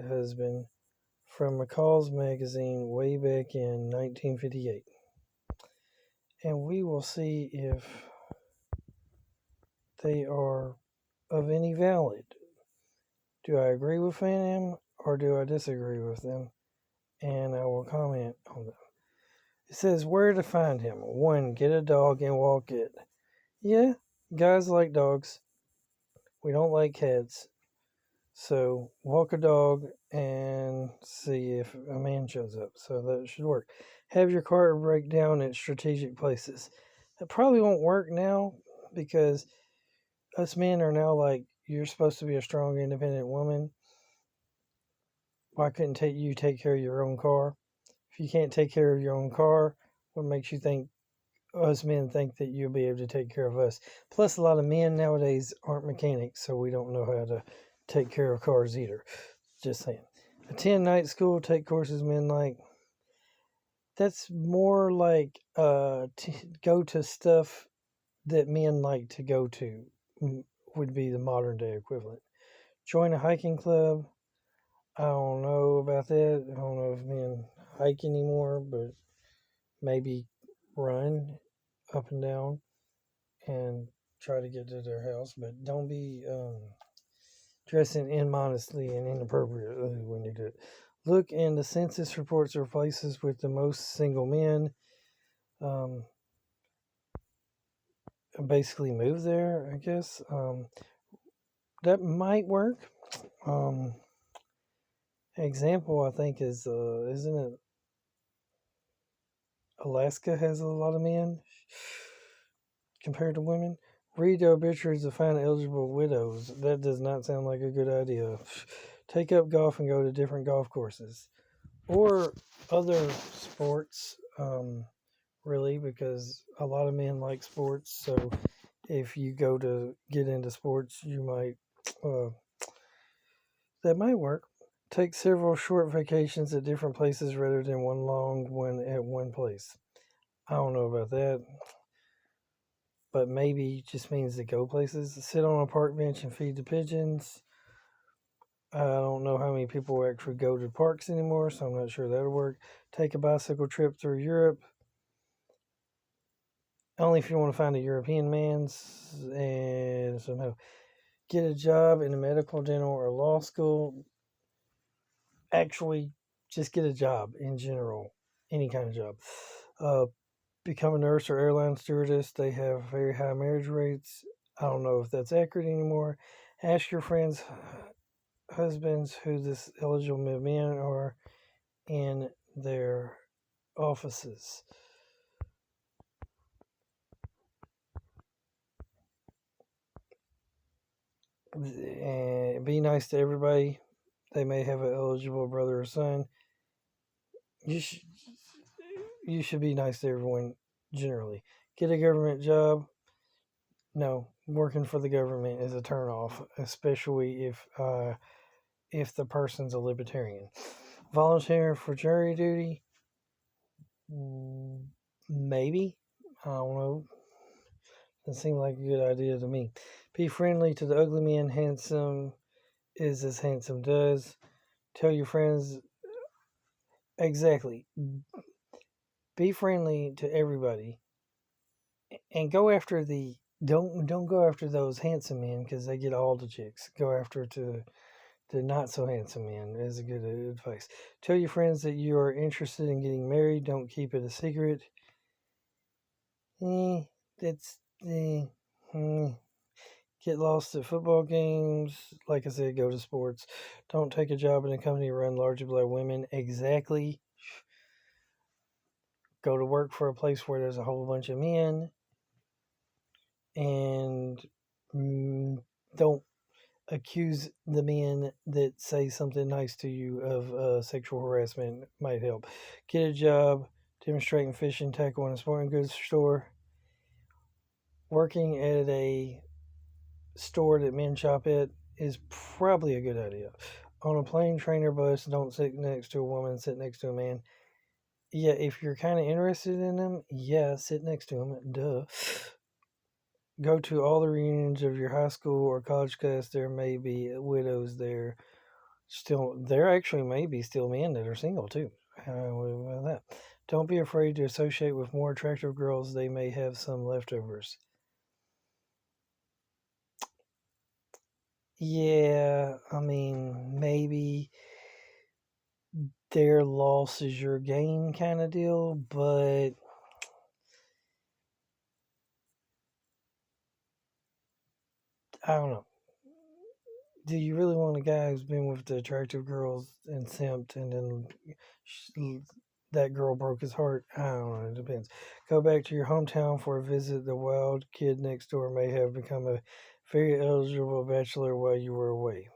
husband from McCalls Magazine way back in 1958. And we will see if they are of any valid. Do I agree with them or do I disagree with them? And I will comment on them. It says where to find him. 1. Get a dog and walk it. Yeah, guys like dogs. We don't like cats. So walk a dog and see if a man shows up. So that should work. Have your car break down at strategic places. That probably won't work now because us men are now like, you're supposed to be a strong, independent woman. Why couldn't you take care of your own car? If you can't take care of your own car, what makes you think us men think that you'll be able to take care of us? Plus, a lot of men nowadays aren't mechanics, so we don't know how to take care of cars either. Just saying. Attend night school, take courses men like. That's more like go to stuff that men like to go to, would be the modern day equivalent. Join a hiking club. I don't know about that. I don't know if men hike anymore, but maybe run up and down and try to get to their house. But don't be dressing immodestly and inappropriately when you do it. Look in the census reports of places with the most single men. Um, Basically move there, I guess. That might work. Um, Example, I think, is isn't it Alaska has a lot of men compared to women? Read the obituaries to find eligible widows. That does not sound like a good idea. Take up golf and go to different golf courses or other sports. Really, because a lot of men like sports. So if you go to get into sports, you might that might work. Take several short vacations at different places rather than one long one at one place. I don't know about that, but maybe just means to go places. Sit on a park bench and feed the pigeons. I don't know how many people actually go to parks anymore, so I'm not sure that'll work. Take a bicycle trip through Europe. Only if you want to find a European man's. And so, no. Get a job in a medical, dental, or law school. Actually, just get a job in general. Any kind of job. Uh, Become a nurse or airline stewardess. They have very high marriage rates. I don't know if that's accurate anymore. Ask your friends' husbands who this eligible men are in their offices. And be nice to everybody. They may have an eligible brother or son. You should you should be nice to everyone generally. Get a government job. No, working for the government is a turnoff, especially if the person's a libertarian. Volunteer for jury duty. Maybe. I don't know. Doesn't seem like a good idea to me. Be friendly to the ugly man. Handsome is as handsome does. Tell your friends exactly. Be friendly to everybody, and go after the don't go after those handsome men because they get all the chicks. Go after to the not so handsome men is a good advice. Tell your friends that you are interested in getting married. Don't keep it a secret. That's get lost at football games. Like I said, go to sports. Don't take a job in a company run largely by women. Exactly. Go to work for a place where there's a whole bunch of men. And don't accuse the men that say something nice to you of sexual harassment. Might help. Get a job demonstrating fishing tackle in a sporting goods store. Working at a store that men shop at is probably a good idea. On a plane, train, or bus, don't sit next to a woman, sit next to a man. Yeah, if you're kind of interested in them, yeah, sit next to them. Duh. Go to all the reunions of your high school or college class. There may be widows there. Still, there actually may be still men that are single too. What about that? Don't be afraid to associate with more attractive girls. They may have some leftovers. Yeah, I mean, maybe their loss is your gain kind of deal, but I don't know. Do you really want a guy who's been with the attractive girls and simped and then that girl broke his heart? I don't know. It depends. Go back to your hometown for a visit. The wild kid next door may have become a very eligible bachelor while you were away.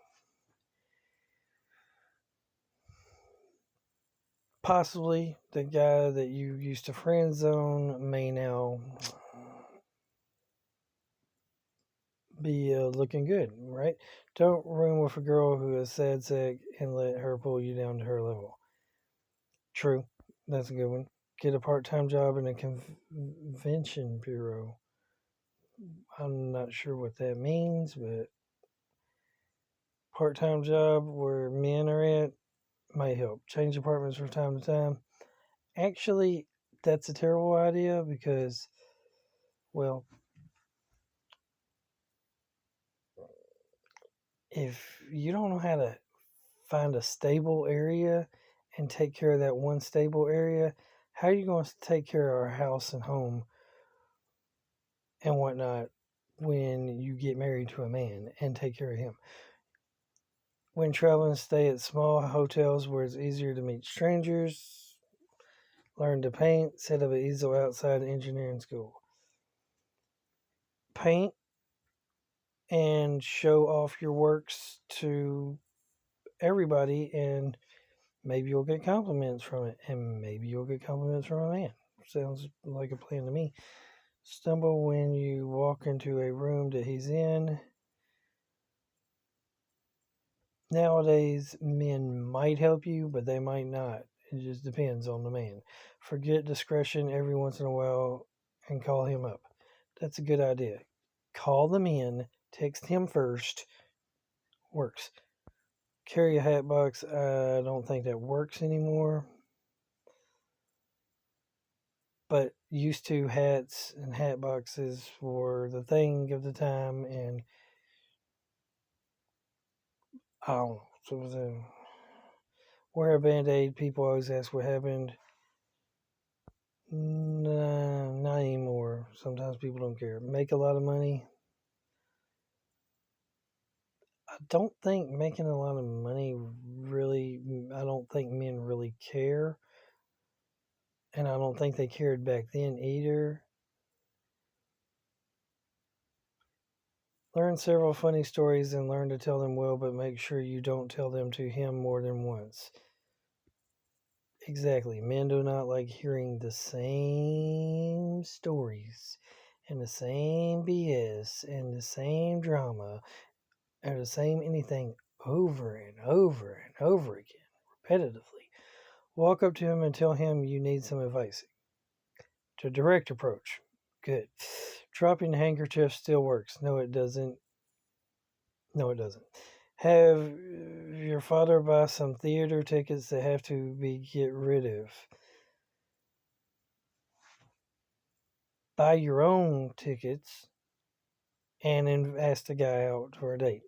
Possibly the guy that you used to friend zone may now be looking good, right? Don't room with a girl who is sad sack and let her pull you down to her level. True, that's a good one. Get a part-time job in a convention bureau. I'm not sure what that means, but part-time job where men are at might help. Change apartments from time to time. Actually, that's a terrible idea because, well, if you don't know how to find a stable area and take care of that one stable area, how are you going to take care of our house and home and whatnot when you get married to a man and take care of him? When traveling, stay at small hotels where it's easier to meet strangers. Learn to paint. Set up an easel outside engineering school. Paint and show off your works to everybody, and maybe you'll get compliments from it, and maybe you'll get compliments from a man. Sounds like a plan to me. Stumble when you walk into a room that he's in. Nowadays, men might help you, but they might not. It just depends on the man. Forget discretion every once in a while and call him up. That's a good idea. Call them in, text him first. Works. Carry a hat box. I don't think that works anymore. But used to, hats and hat boxes were the thing of the time, and I don't know. So it was a wear a band aid. People always ask what happened. Nah, not anymore. Sometimes people don't care. Make a lot of money. I don't think making a lot of money really, I don't think men really care. And I don't think they cared back then either. Learn several funny stories and learn to tell them well, but make sure you don't tell them to him more than once. Exactly. Men do not like hearing the same stories and the same BS and the same drama and the same anything over and over and over again, repetitively. Walk up to him and tell him you need some advice. To direct approach. Good. Dropping the handkerchief still works. No, it doesn't. No, it doesn't. Have your father buy some theater tickets that have to be get rid of. Buy your own tickets and then ask the guy out for a date,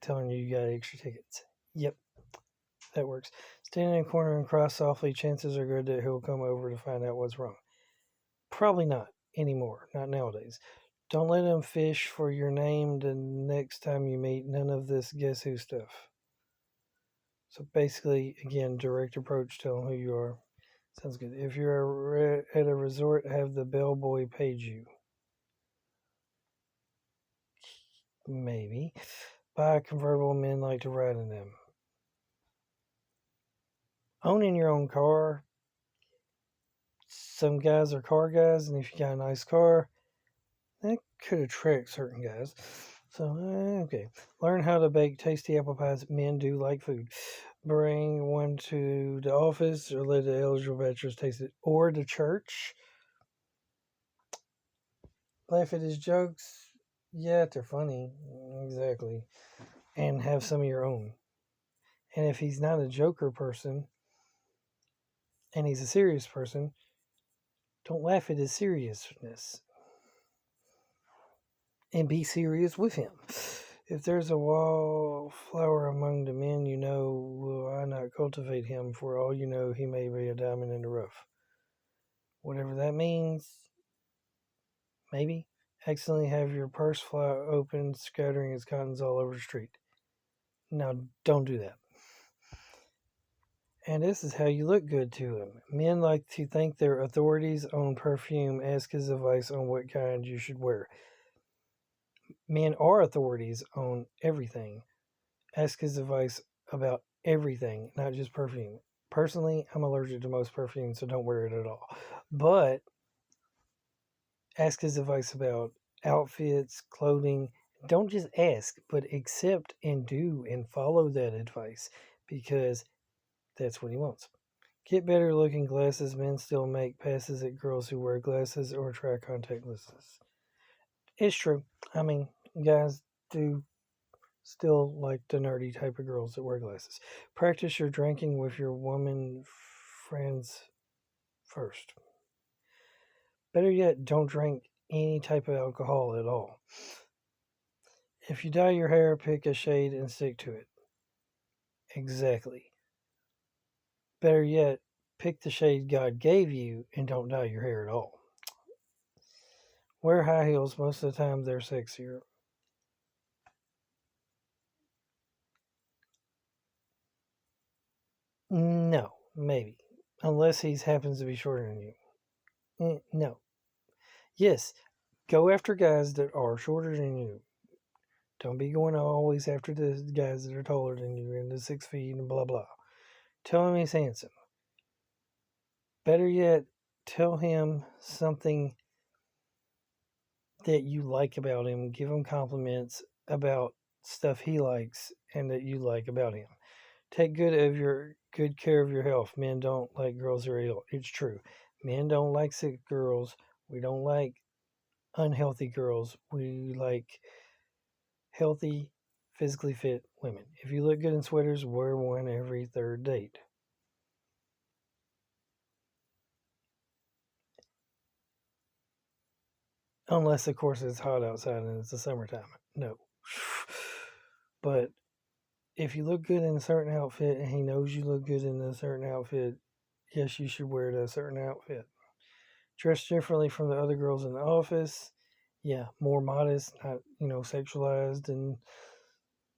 telling you got extra tickets. Yep, that works. Stand in a corner and cry softly. Chances are good that he'll come over to find out what's wrong. Probably not anymore. Not nowadays. Don't let him fish for your name the next time you meet. None of this guess who stuff. So basically, again, direct approach, tell him who you are. Sounds good. If you're at a resort, have the bellboy page you. Maybe. Buy a convertible, men like to ride in them. Owning your own car. Some guys are car guys, and if you got a nice car, that could attract certain guys. So, okay. Learn how to bake tasty apple pies. Men do like food. Bring one to the office or let the eligible bachelors taste it. Or the church. Laugh at his jokes. Yeah, they're funny. Exactly. And have some of your own. And if he's not a joker person and he's a serious person, don't laugh at his seriousness and be serious with him. If there's a wallflower among the men you know, will I not cultivate him? For all you know, he may be a diamond in the rough. Whatever that means, maybe. Accidentally have your purse fly open, scattering its contents all over the street. Now, don't do that. And this is how you look good to him. Men like to think their authorities on perfume. Ask his advice on what kind you should wear. Men are authorities on everything. Ask his advice about everything, not just perfume. Personally, I'm allergic to most perfume, so don't wear it at all. But ask his advice about outfits, clothing. Don't just ask, but accept and do and follow that advice because that's what he wants. Get better looking glasses. Men still make passes at girls who wear glasses or try contact lenses. It's true. I mean, guys do still like the nerdy type of girls that wear glasses. Practice your drinking with your woman friends first. Better yet, don't drink any type of alcohol at all. If you dye your hair, pick a shade and stick to it. Exactly. Better yet, pick the shade God gave you and don't dye your hair at all. Wear high heels. Most of the time, they're sexier. No, maybe. Unless he happens to be shorter than you. No. Yes, go after guys that are shorter than you. Don't be going always after the guys that are taller than you and the 6 feet and blah blah. Tell him he's handsome. Better yet, tell him something that you like about him. Give him compliments about stuff he likes and that you like about him. Take good care of your health. Men don't like girls who are ill. It's true. Men don't like sick girls. We don't like unhealthy girls. We like healthy, physically fit women. If you look good in sweaters, wear one every third date. Unless, of course, it's hot outside and it's the summertime. No. But if you look good in a certain outfit and he knows you look good in a certain outfit, yes, you should wear that certain outfit. Dress differently from the other girls in the office. Yeah, more modest, not, sexualized and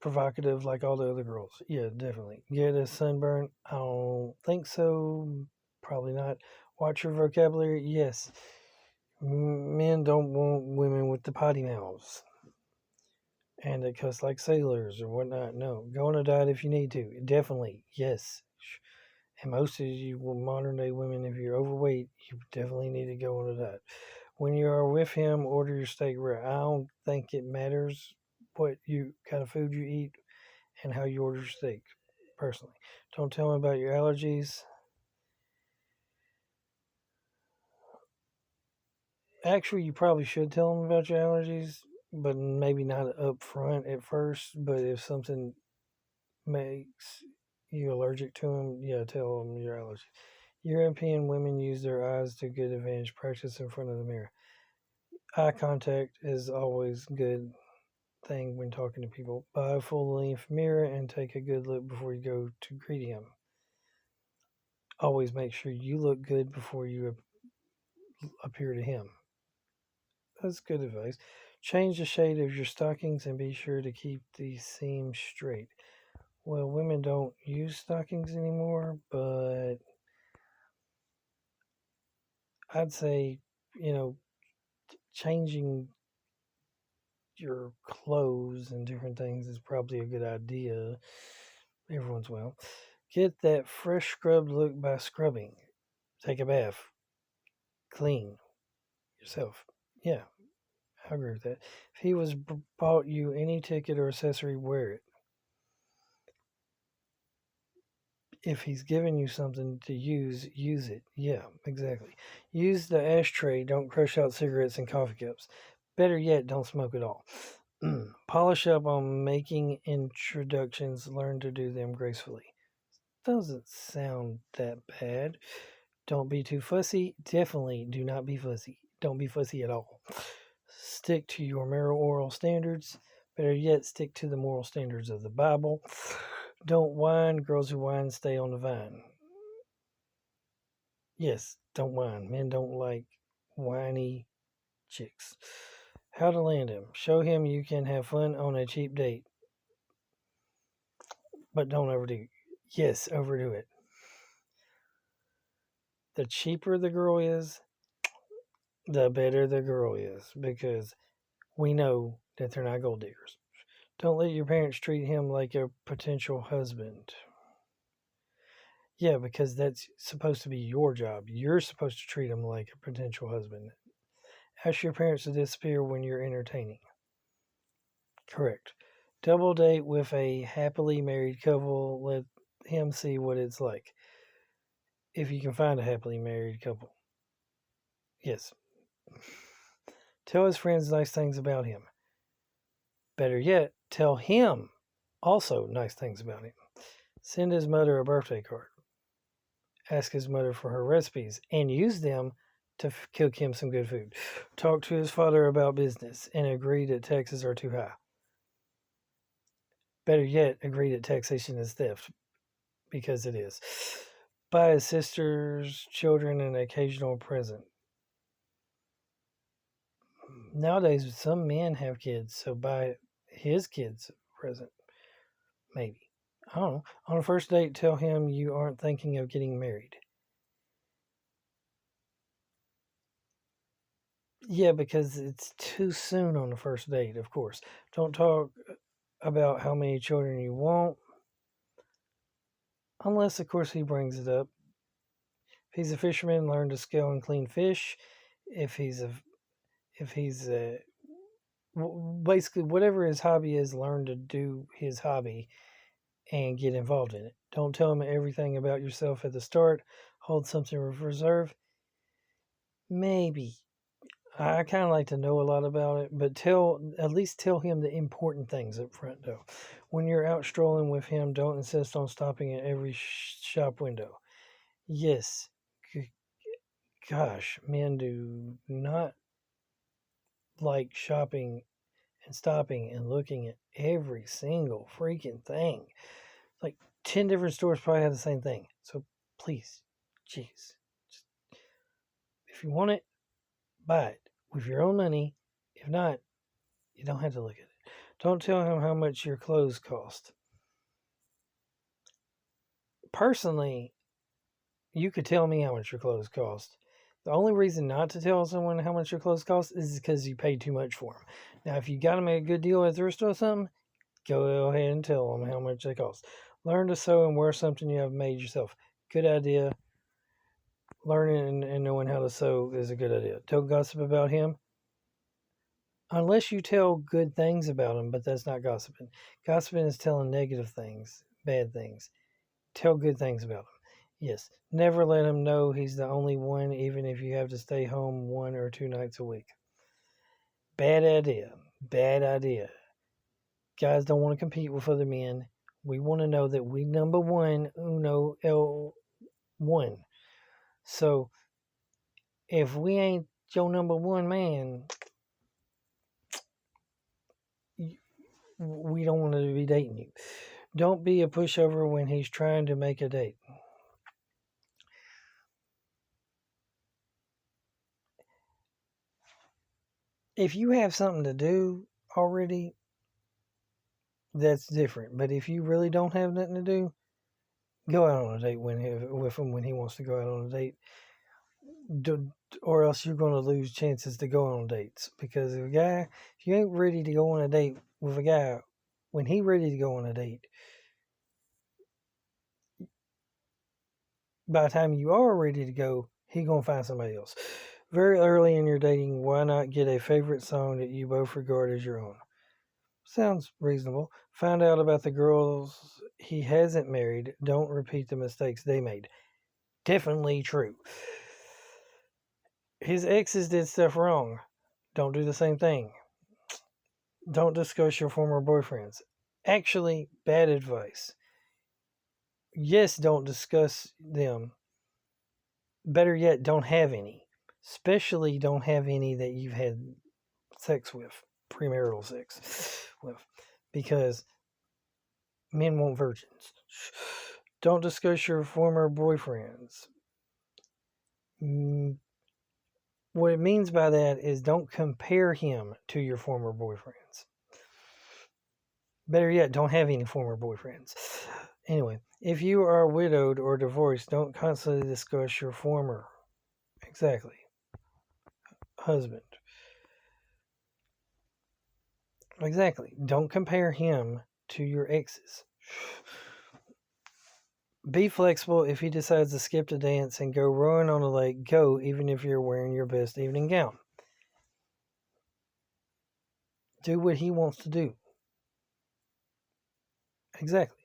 provocative like all the other girls. Yeah, definitely. Get a sunburn? I don't think so. Probably not. Watch your vocabulary? Yes. Men don't want women with the potty mouths and that cuss like sailors or whatnot. No. Go on a diet if you need to. Definitely. Yes. And most of you modern day women, if you're overweight, you definitely need to go on a diet. When you are with him, order your steak rare. I don't think it matters what kind of food you eat and how you order your steak, personally. Don't tell him about your allergies. Actually, you probably should tell him about your allergies, but maybe not up front at first. But if something makes you allergic to them, yeah, tell them your allergy. European women use their eyes to good advantage. Practice in front of the mirror. Eye contact is always good thing when talking to people. Buy a full length mirror and take a good look before you go to greet him. Always make sure you look good before you appear to him. That's good advice. Change the shade of your stockings and be sure to keep the seams straight. Well, women don't use stockings anymore, but I'd say, changing your clothes and different things is probably a good idea every once in a while. Get that fresh scrubbed look by scrubbing. Take a bath. Clean yourself. Yeah, I agree with that. If he was bought you any ticket or accessory, wear it. If he's given you something to use it. Yeah, exactly. Use the ashtray. Don't crush out cigarettes and coffee cups. Better yet, don't smoke at all. Polish up on making introductions. Learn to do them gracefully. Doesn't sound that bad. Don't be too fussy. Definitely do not be fussy. Don't be fussy at all. Stick to your moral standards. Better yet, stick to the moral standards of the Bible. Don't whine. Girls who whine stay on the vine. Yes, don't whine. Men don't like whiny chicks. How to land him. Show him you can have fun on a cheap date. But don't overdo. Yes, overdo it. The cheaper the girl is, the better the girl is, because we know that they're not gold diggers. Don't let your parents treat him like a potential husband. Yeah, because that's supposed to be your job. You're supposed to treat him like a potential husband. Ask your parents to disappear when you're entertaining. Correct. Double date with a happily married couple. Let him see what it's like. If you can find a happily married couple. Yes. Tell his friends nice things about him. Better yet, tell him also nice things about him. Send his mother a birthday card. Ask his mother for her recipes and use them to cook him some good food. Talk to his father about business and agree that taxes are too high. Better yet, agree that taxation is theft, because it is. Buy his sister's children an occasional present. Nowadays, some men have kids, so buy his kids a present. Maybe. I don't know. On a first date, tell him you aren't thinking of getting married. Yeah, because it's too soon on the first date, of course. Don't talk about how many children you want, unless, of course, he brings it up. If he's a fisherman, learn to scale and clean fish. If he's basically whatever his hobby is, learn to do his hobby and get involved in it. Don't tell him everything about yourself at the start. Hold something in reserve. Maybe. I kind of like to know a lot about it, but at least tell him the important things up front, though. When you're out strolling with him, don't insist on stopping at every shop window. Yes, gosh, men do not like shopping and stopping and looking at every single freaking thing. Like 10 different stores probably have the same thing. So please, jeez, if you want it, buy it with your own money. If not, you don't have to look at it. Don't tell him how much your clothes cost. Personally, you could tell me how much your clothes cost. The only reason not to tell someone how much your clothes cost is because you paid too much for them. Now, if you got them at a good deal at a thrift store or something, go ahead and tell them how much they cost. Learn to sew and wear something you have made yourself. Good idea. Learning and knowing how to sew is a good idea. Don't gossip about him. Unless you tell good things about him, but that's not gossiping. Gossiping is telling negative things, bad things. Tell good things about him. Yes, never let him know he's the only one, even if you have to stay home 1 or 2 nights a week. Bad idea. Bad idea. Guys don't want to compete with other men. We want to know that we number one, uno, L1. So if we ain't your number one man, we don't want to be dating you. Don't be a pushover when he's trying to make a date. If you have something to do already, that's different. But if you really don't have nothing to do, go out on a date with him when he wants to go out on a date. Or else you're going to lose chances to go on dates. Because if you ain't ready to go on a date with a guy, when he ready to go on a date, by the time you are ready to go, he going to find somebody else. Very early in your dating, why not get a favorite song that you both regard as your own? Sounds reasonable. Find out about the girls he hasn't married. Don't repeat the mistakes they made. Definitely true. His exes did stuff wrong. Don't do the same thing. Don't discuss your former boyfriends. Actually, bad advice. Yes, don't discuss them. Better yet, don't have any. Especially don't have any that you've had sex with, premarital sex with, because men want virgins. Don't discuss your former boyfriends. What it means by that is don't compare him to your former boyfriends. Better yet, don't have any former boyfriends. Anyway, if you are widowed or divorced, don't constantly discuss your former. Exactly. Husband. Exactly. Don't compare him to your exes. Be flexible. If he decides to skip the dance and go rowing on a lake, go even if you're wearing your best evening gown. Do what he wants to do. Exactly.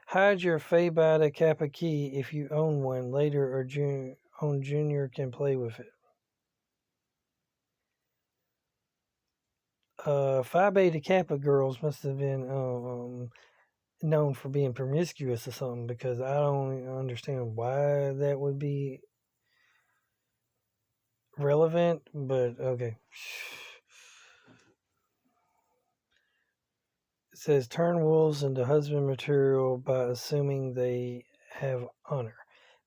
Hide your Phi Beta Kappa key if you own one. Later or junior can play with it. Phi Beta Kappa girls must have been known for being promiscuous or something, because I don't understand why that would be relevant, but okay. It says turn wolves into husband material by assuming they have honor.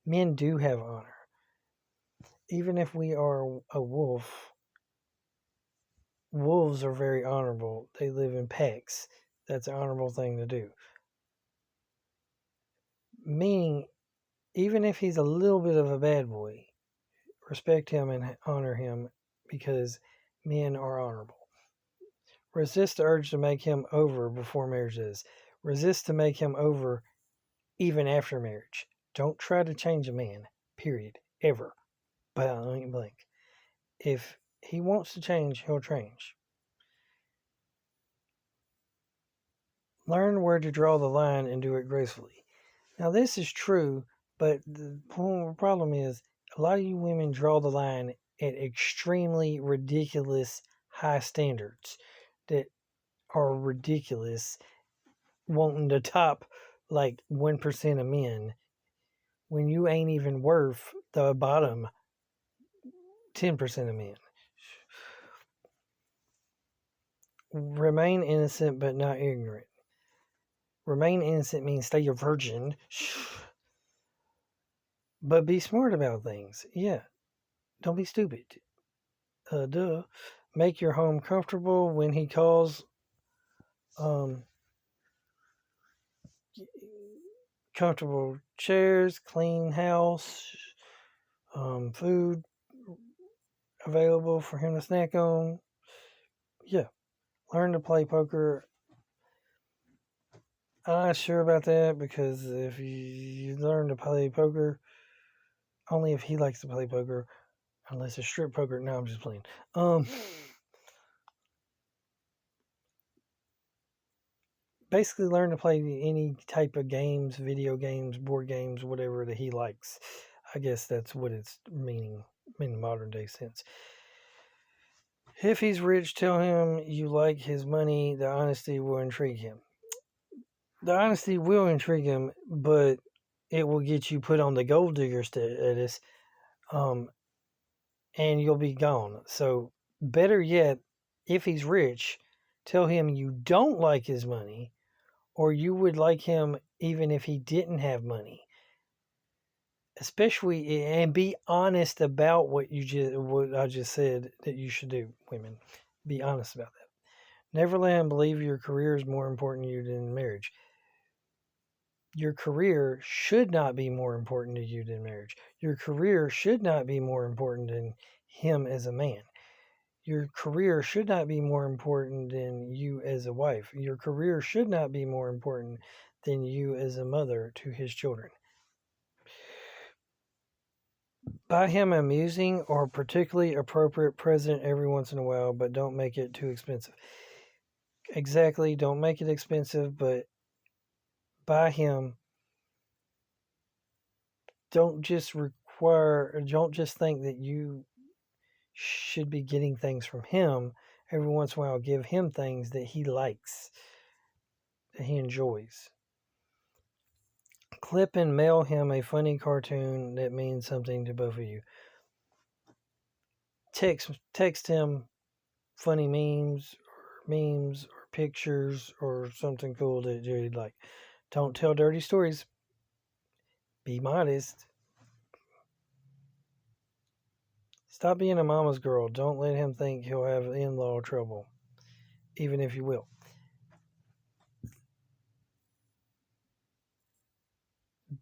Men do have honor. Even if we are a wolf, wolves are very honorable. They live in packs. That's an honorable thing to do. Meaning, even if he's a little bit of a bad boy, respect him and honor him, because men are honorable. Resist the urge to make him over before marriage is. Resist to make him over even after marriage. Don't try to change a man, period, ever. Blank. If he wants to change, he'll change. Learn where to draw the line and do it gracefully. Now, this is true, but the problem is a lot of you women draw the line at extremely ridiculous high standards that are ridiculous, wanting to top like 1% of men when you ain't even worth the bottom 10% of men. Remain innocent but not ignorant. Remain innocent means stay a virgin, but be smart about things. Yeah, don't be stupid. Duh. Make your home comfortable when he calls. Comfortable chairs, clean house, food available for him to snack on. Yeah, learn to play poker. I'm not sure about that, because if you learn to play poker, only if he likes to play poker, unless it's strip poker. No, I'm just playing. Basically learn to play any type of games, video games, board games, whatever that he likes. I guess that's what it's meaning in the modern day sense. If he's rich, tell him you like his money. The honesty will intrigue him. The honesty will intrigue him, but it will get you put on the gold digger status, and you'll be gone. So, better yet, if he's rich, tell him you don't like his money, or you would like him even if he didn't have money. Especially, and be honest about what I just said that you should do, women. Be honest about that. Never let him believe your career is more important to you than marriage. Your career should not be more important to you than marriage. Your career should not be more important than him as a man. Your career should not be more important than you as a wife. Your career should not be more important than you as a mother to his children. Buy him an amusing or particularly appropriate present every once in a while, but don't make it too expensive. Exactly, don't make it expensive, but buy him. Don't just think that you should be getting things from him Every once in a while, give him things that he likes, that he enjoys. Clip and mail him a funny cartoon that means something to both of you. Text him funny memes or pictures or something cool that you'd like. Don't tell dirty stories. Be modest. Stop being a mama's girl. Don't let him think he'll have in-law trouble, even if you will.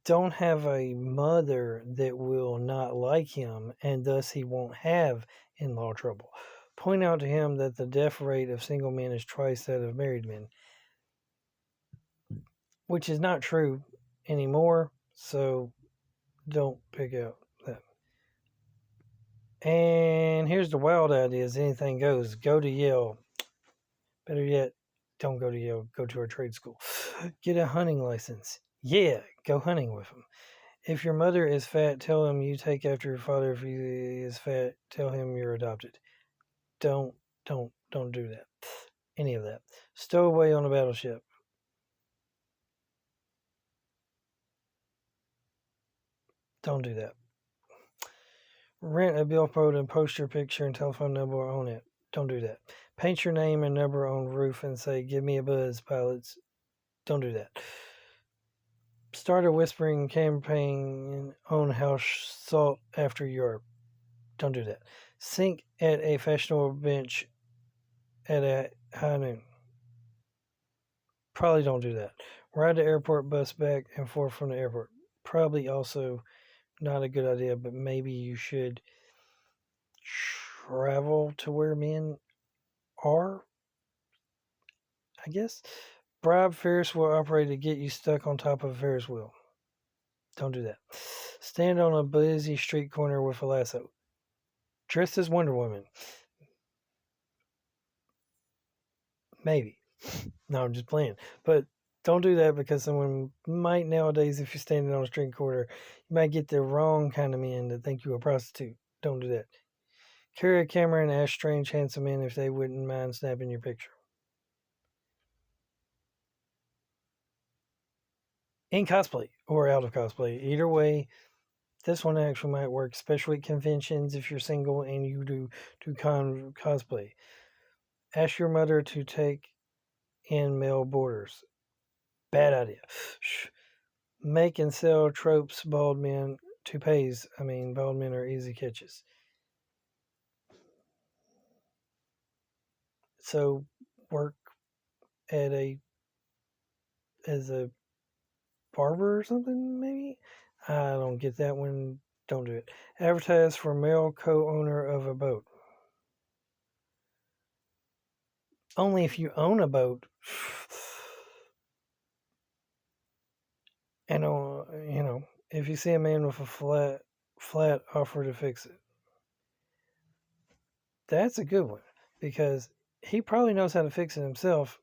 Don't have a mother that will not like him, and thus he won't have in-law trouble. Point out to him that the death rate of single men is twice that of married men, which is not true anymore, so don't pick out that. And here's the wild ideas. Anything goes. Go to Yale. Better yet, don't go to Yale. Go to a trade school. Get a hunting license. Yeah, go hunting with him. If your mother is fat, tell him you take after your father. If he is fat, tell him you're adopted. Don't do that. Any of that. Stow away on a battleship. Don't do that. Rent a billboard and post your picture and telephone number on it. Don't do that. Paint your name and number on roof and say, "Give me a buzz, pilots." Don't do that. Start a whispering campaign on how sought after you are. Don't do that. Sink at a fashionable bench at a high noon. Probably don't do that. Ride the airport bus back and forth from the airport. Probably also not a good idea, but maybe you should travel to where men are, I guess. Bribe Ferris wheel operator to get you stuck on top of a Ferris wheel. Don't do that. Stand on a busy street corner with a lasso. Dressed as Wonder Woman. Maybe. No, I'm just playing. But don't do that because someone might nowadays, if you're standing on a street corner, you might get the wrong kind of men that think you're a prostitute. Don't do that. Carry a camera and ask strange, handsome men if they wouldn't mind snapping your picture. In cosplay or out of cosplay. Either way, this one actually might work, especially at conventions if you're single and you do cosplay. Ask your mother to take in male boarders. Bad idea. Make and sell tropes, bald men, toupees. I mean, bald men are easy catches. So work at as a barber or something, maybe? I don't get that one. Don't do it. Advertise for male co-owner of a boat. Only if you own a boat. And if you see a man with a flat, offer to fix it. That's a good one because he probably knows how to fix it himself,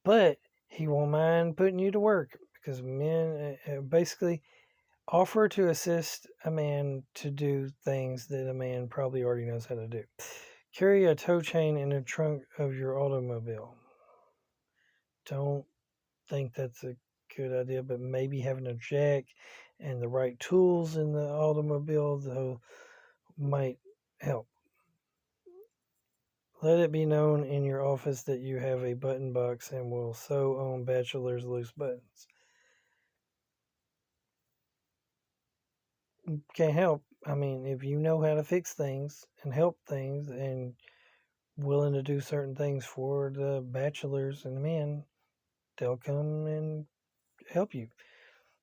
but he won't mind putting you to work because men basically offer to assist a man to do things that a man probably already knows how to do. Carry a tow chain in the trunk of your automobile. Don't think that's a good idea, but maybe having a jack and the right tools in the automobile though might help. Let it be known in your office that you have a button box and will sew on bachelor's loose buttons. Can't help. I mean, if you know how to fix things and help things and willing to do certain things for the bachelors and the men, they'll come and help you.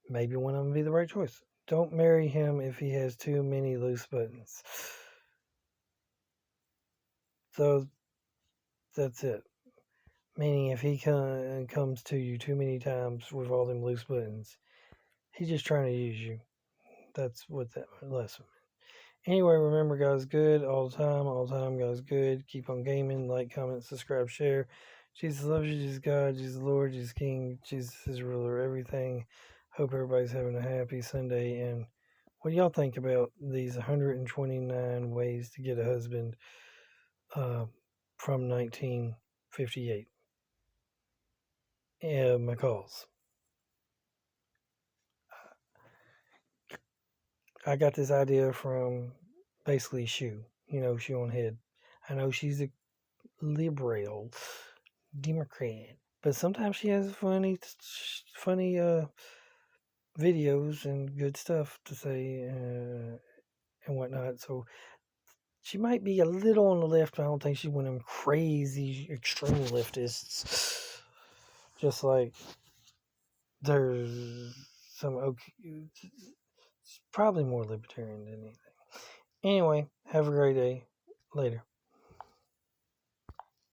Maybe one of them be the right choice. Don't marry him if he has too many loose buttons. So that's it. Meaning, if he comes to you too many times with all them loose buttons, he's just trying to use you. That's what that lesson. Anyway, remember, God's good all the time. All the time, God's good. Keep on gaming. Like, comment, subscribe, share. Jesus loves you. Jesus God. Jesus Lord. Jesus King. Jesus is ruler. Everything. Hope everybody's having a happy Sunday. And what do y'all think about these 129 ways to get a husband? from 1958. McCalls. I got this idea from basically Shoe. Shoe on Head. I know she's a liberal Democrat, but sometimes she has funny videos and good stuff to say and whatnot. So she might be a little on the left, but I don't think she's one of them crazy extreme leftists. Just like there's some okay, probably more libertarian than anything. Anyway, have a great day. Later.